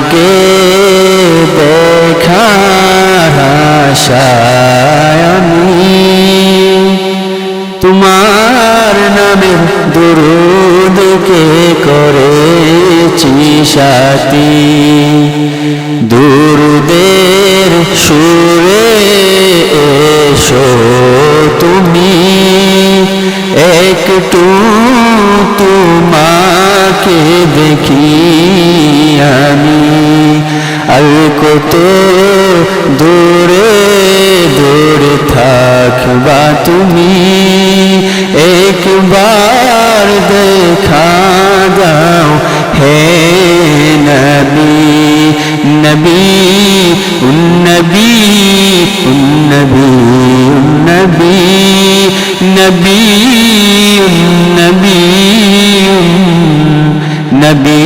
তোমাকে দেখার আশায় আমি তোমার নামের দুরূদকে করেছি সাথী। দুরূদের সুরে এসো তুমি, একটু তোমাকে দেখি আমি। আর কত দূরে দূরে থাকবা তুমি, একবার দেখা দাও হে নবী। নবী নবী নবী নবী নবী নবী নবী